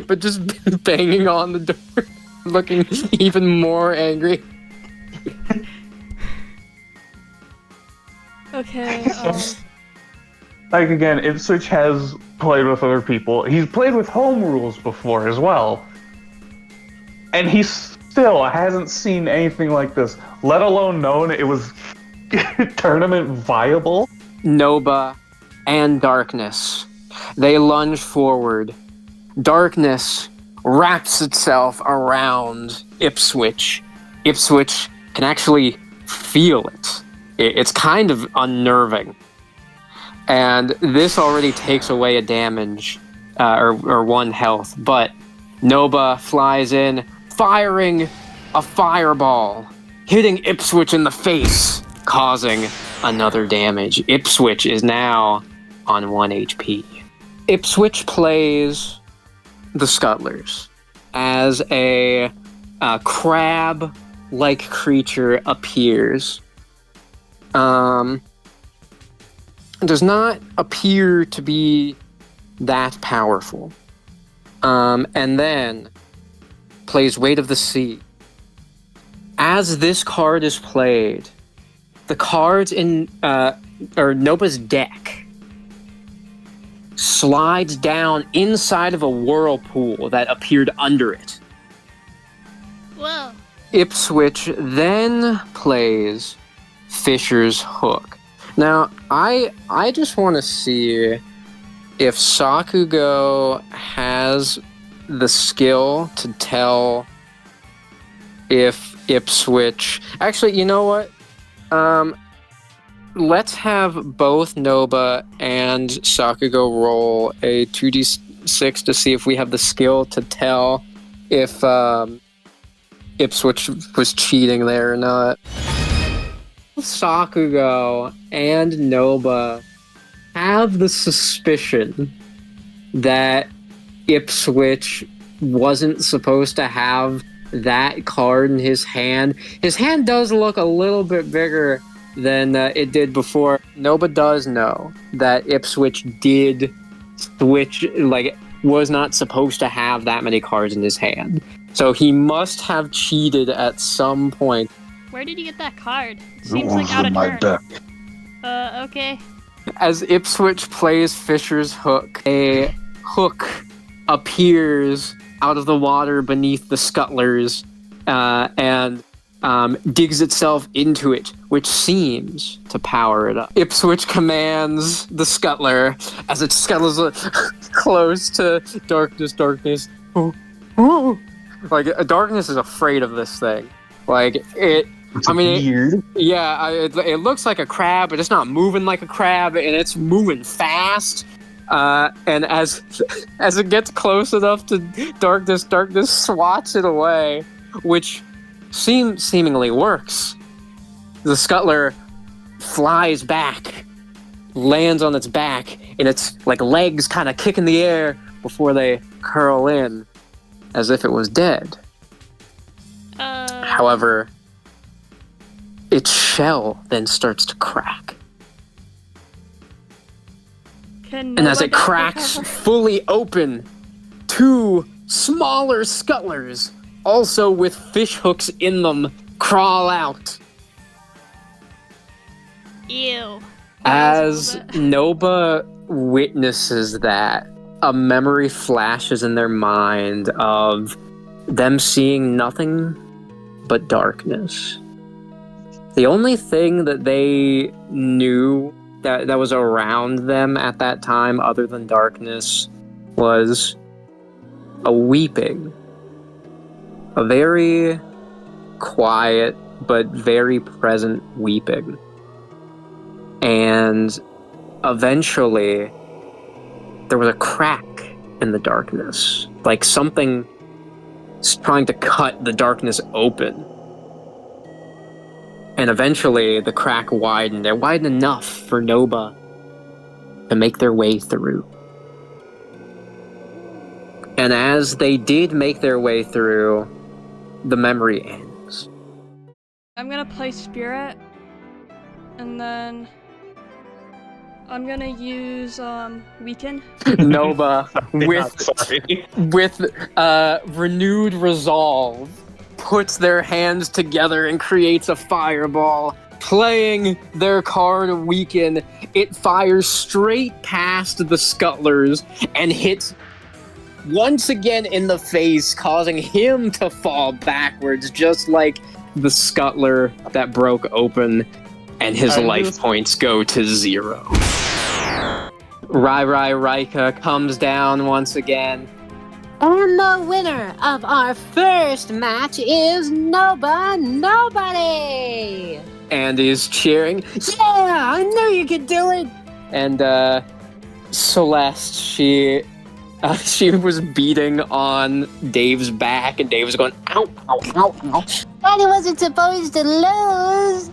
S5: but just banging on the door, looking even more angry.
S2: Okay.
S3: like, again, Ipswich has played with other people. He's played with home rules before as well. And he still hasn't seen anything like this, let alone known it was tournament viable.
S5: Noba and Darkness, they lunge forward. Darkness wraps itself around Ipswich. Ipswich can actually feel it. It's kind of unnerving. And this already takes away a damage, or 1 health, but Noba flies in, firing a fireball, hitting Ipswich in the face, causing another damage. Ipswich is now on 1 HP. Ipswich plays the Scuttlers as a crab-like creature appears. Does not appear to be that powerful. And then plays Weight of the Sea. As this card is played, the cards in Noba's deck slides down inside of a whirlpool that appeared under it.
S2: Whoa.
S5: Ipswich then plays Fisher's Hook. Now, I just want to see if Sakugo has the skill to tell if Ipswich... Actually, you know what? Let's have both Noba and Sakugo roll a 2d6 to see if we have the skill to tell if Ipswich was cheating there or not. Sakugo and Noba have the suspicion that Ipswich wasn't supposed to have that card in his hand. His hand does look a little bit bigger than it did before. Noba does know that Ipswich did switch, like, was not supposed to have that many cards in his hand. So he must have cheated at some point.
S2: Where did you get that card? It
S4: It
S2: seems
S4: was
S2: like out
S4: in
S2: of
S4: my
S2: turn.
S4: deck.
S2: Okay.
S5: As Ipswich plays Fisher's Hook, a hook appears out of the water beneath the Scuttlers and digs itself into it, which seems to power it up. Ipswich commands the Scuttler as it scuttles close to Darkness. Oh, oh. Like, Darkness is afraid of this thing. Like, it...
S3: Weird.
S5: It looks like a crab, but it's not moving like a crab, and it's moving fast. And as it gets close enough to Darkness swats it away, which seemingly works. The Scuttler flies back, lands on its back, and its like legs kind of kick in the air, before they curl in as if it was dead. However, its shell then starts to crack. And as it cracks fully open, 2 smaller scuttlers, also with fish hooks in them, crawl out.
S2: Ew.
S5: As Noba witnesses that, a memory flashes in their mind of them seeing nothing but darkness. The only thing that they knew that was around them at that time, other than darkness, was a weeping. A very quiet but very present weeping. And eventually, there was a crack in the darkness, like something trying to cut the darkness open. And eventually, the crack widened. It widened enough for Noba to make their way through. And as they did make their way through, the memory ends.
S2: I'm gonna play Spirit, and then I'm gonna use Weaken.
S5: Noba, with renewed resolve, puts their hands together and creates a fireball. Playing their card Weaken, it fires straight past the scuttlers and hits once again in the face, causing him to fall backwards, just like the scuttler that broke open, and his life points go to 0. Raika comes down once again.
S6: And the winner of our first match is Noba Nobody!
S5: And is cheering, yeah, I knew you could do it! And Celeste, she was beating on Dave's back, and Dave was going, ow, ow, ow, ow.
S6: But he wasn't supposed to lose!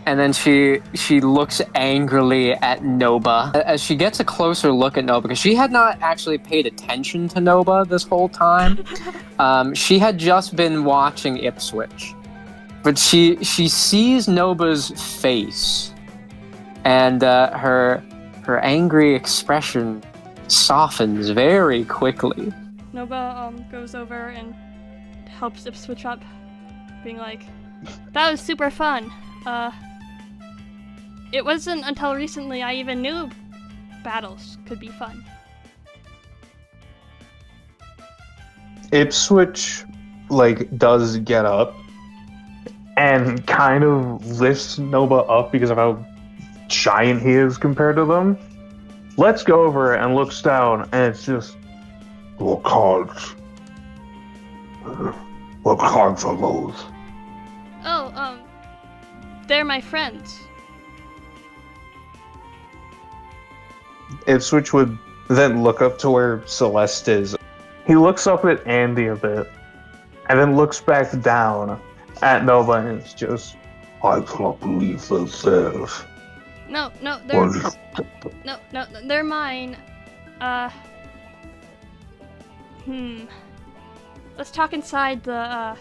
S5: And then she looks angrily at Noba. As she gets a closer look at Noba, because she had not actually paid attention to Noba this whole time. She had just been watching Ipswich. But she sees Noba's face, and her angry expression softens very quickly.
S2: Noba goes over and helps Ipswich up, being like, that was super fun. It wasn't until recently I even knew battles could be fun.
S3: Ipswich, does get up and kind of lifts Noba up because of how giant he is compared to them. Let's go over and looks down, and it's just,
S4: What cards? What cards are those?
S2: Oh, they're my friends.
S3: Ipswich would then look up to where Celeste is. He looks up at Andy a bit, and then looks back down at Noba, and it's just,
S4: I cannot believe this is.
S2: No, they're mine. Let's talk inside the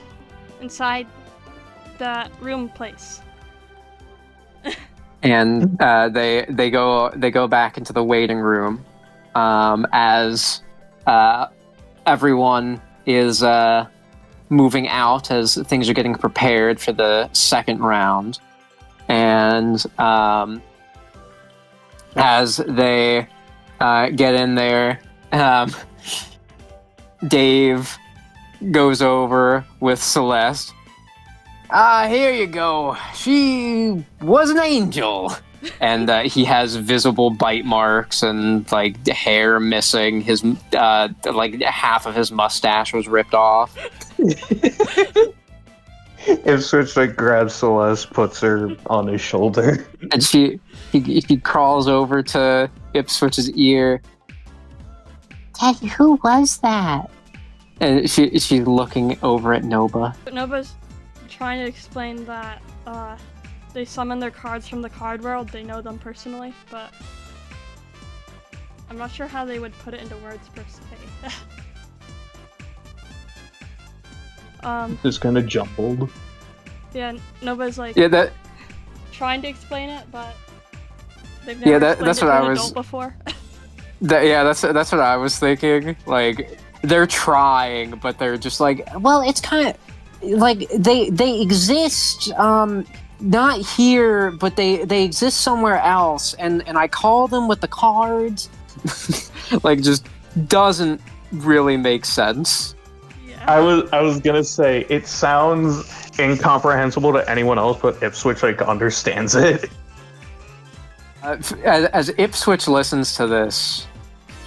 S2: room place.
S5: And they go back into the waiting room, as everyone is moving out as things are getting prepared for the second round. And as they get in there, Dave goes over with Celeste. Here you go. She was an angel. And he has visible bite marks and hair missing. His half of his mustache was ripped off.
S3: Ipswich grabs Celeste, puts her on his shoulder.
S5: And he crawls over to Ipswich's ear.
S6: Daddy, who was that?
S5: And she's looking over at Noba.
S2: Noba's trying to explain that they summon their cards from the card world. They know them personally, but I'm not sure how they would put it into words per se.
S3: It's kind of jumbled.
S2: Yeah, Noba's like
S5: Yeah,
S2: trying to explain it, but they've never explained
S5: that's
S2: it
S5: what
S2: to
S5: I
S2: an
S5: was.
S2: adult before.
S5: That's what I was thinking. Like, they're trying, but they're just like,
S6: Well, it's kind of like they exist, not here, but they exist somewhere else, and I call them with the cards.
S5: like, just doesn't really make sense.
S2: Yeah.
S3: I was gonna say it sounds incomprehensible to anyone else, but Ipswich like understands it.
S5: As Ipswich listens to this,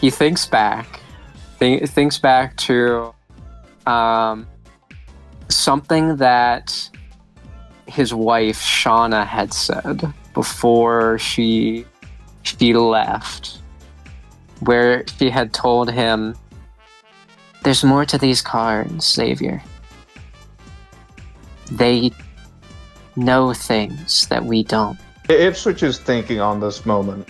S5: he thinks back. Thinks back to something that his wife Shauna had said before she left, where she had told him,
S6: There's more to these cards, Xavier. They know things that we don't.
S3: Ipswich is thinking on this moment,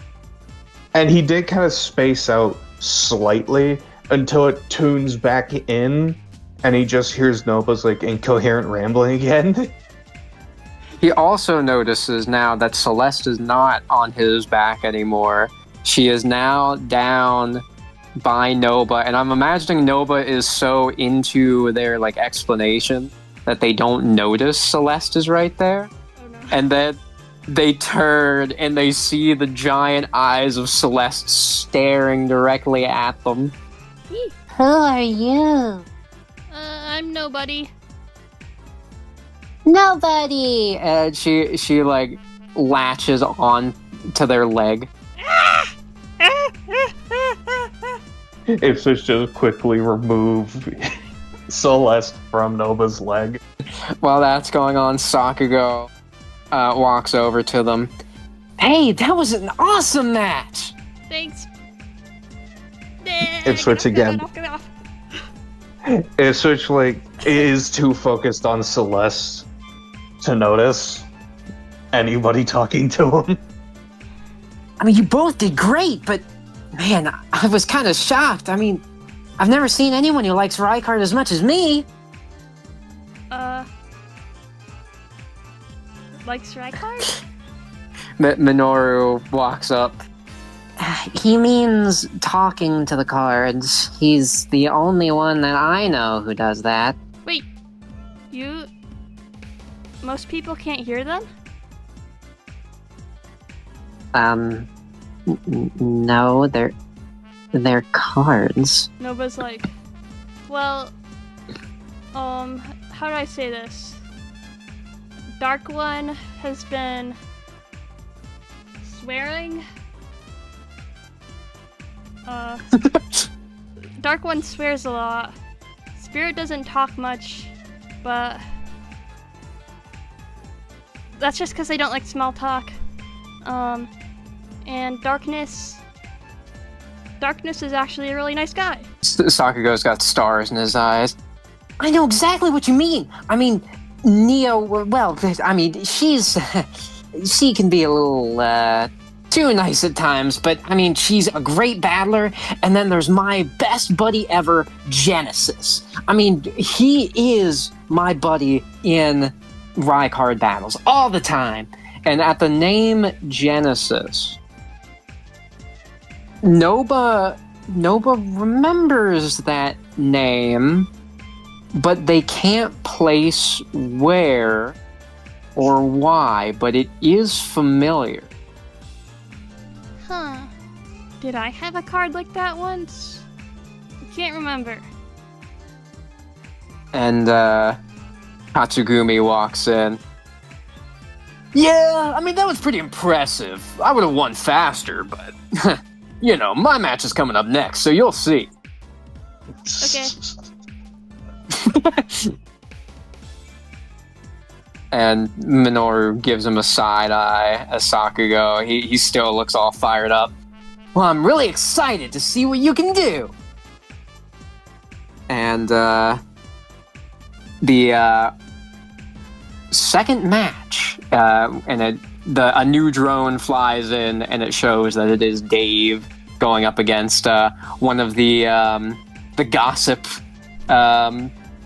S3: and he did kind of space out slightly until it tunes back in, and he just hears Noba's like incoherent rambling again.
S5: he also notices now that Celeste is not on his back anymore. She is now down by Noba, and I'm imagining Noba is so into their like explanation that they don't notice Celeste is right there.
S2: Oh no.
S5: And then they turn and they see the giant eyes of Celeste staring directly at them.
S6: Who are you?
S2: I'm nobody.
S6: Nobody!
S5: And she like latches on to their leg.
S3: Ipswich just quickly remove Celeste from Noba's leg.
S5: While that's going on, Sakugo walks over to them.
S6: Hey, that was an awesome match!
S2: Thanks.
S3: Ipswich again.
S2: Get off.
S3: Ipswich like is too focused on Celeste to notice anybody talking to him.
S6: I mean, you both did great, but man, I was kind of shocked. I mean, I've never seen anyone who likes Raicard as much as me.
S2: Likes Raicard?
S5: Minoru walks up.
S6: He means talking to the cards. He's the only one that I know who does that.
S2: Wait, most people can't hear them?
S6: No, they're cards.
S2: Noba's like, well, how do I say this? Dark One has been swearing. Dark One swears a lot. Spirit doesn't talk much, but that's just because they don't like small talk. And Darkness is actually a really nice guy.
S5: Sakugo's got stars in his eyes.
S6: I know exactly what you mean. I mean, Neo, well, I mean, she can be a little, too nice at times, but I mean, she's a great battler. And then there's my best buddy ever, Genesis. I mean, he is my buddy in Raicard Battles all the time.
S5: And at the name Genesis, Noba remembers that name, but they can't place where or why, but it is familiar.
S2: Huh. Did I have a card like that once? I can't remember.
S5: And Katsugumi walks in.
S7: Yeah, I mean, that was pretty impressive. I would have won faster, but, you know, my match is coming up next, so you'll see.
S2: Okay.
S5: And Minoru gives him a side eye as Sakugo. He still looks all fired up.
S7: Well, I'm really excited to see what you can do.
S5: And the second match, and a new drone flies in, and it shows that it is Dave going up against one of the gossip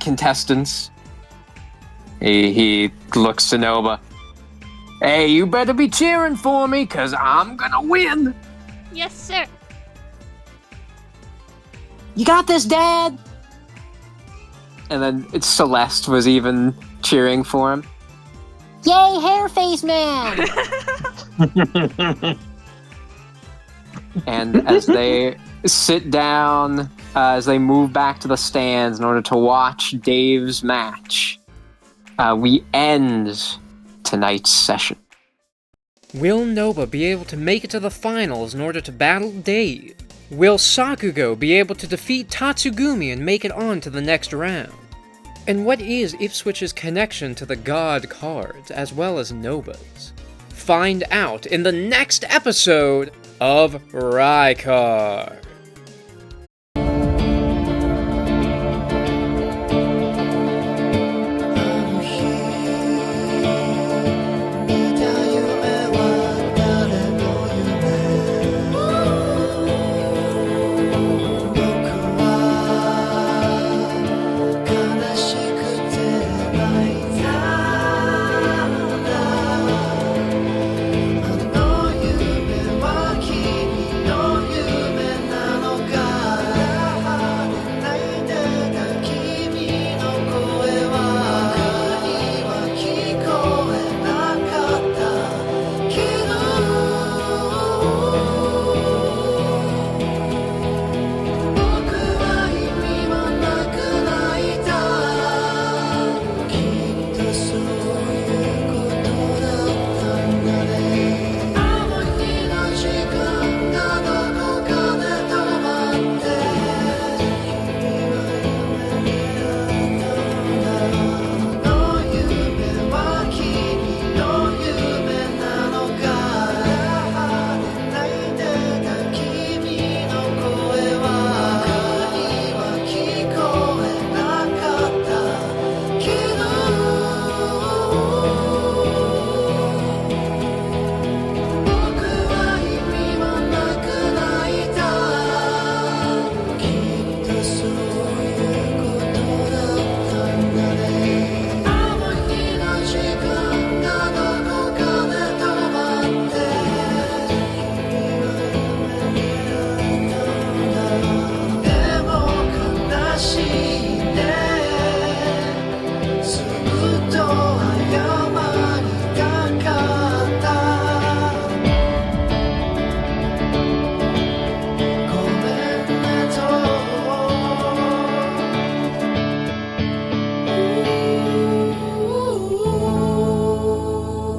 S5: contestants. He looks to Noba. Hey, you better be cheering for me, cause I'm gonna win.
S2: Yes, sir.
S6: You got this, Dad?
S5: And then Celeste was even cheering for him.
S6: Yay, Hairface Man!
S5: And as they sit down, as they move back to the stands in order to watch Dave's match, we end tonight's session.
S1: Will Noba be able to make it to the finals in order to battle Dave? Will Sakugo be able to defeat Tatsugumi and make it on to the next round? And what is Ipswich's connection to the God cards, as well as Noba's? Find out in the next episode of Raicard.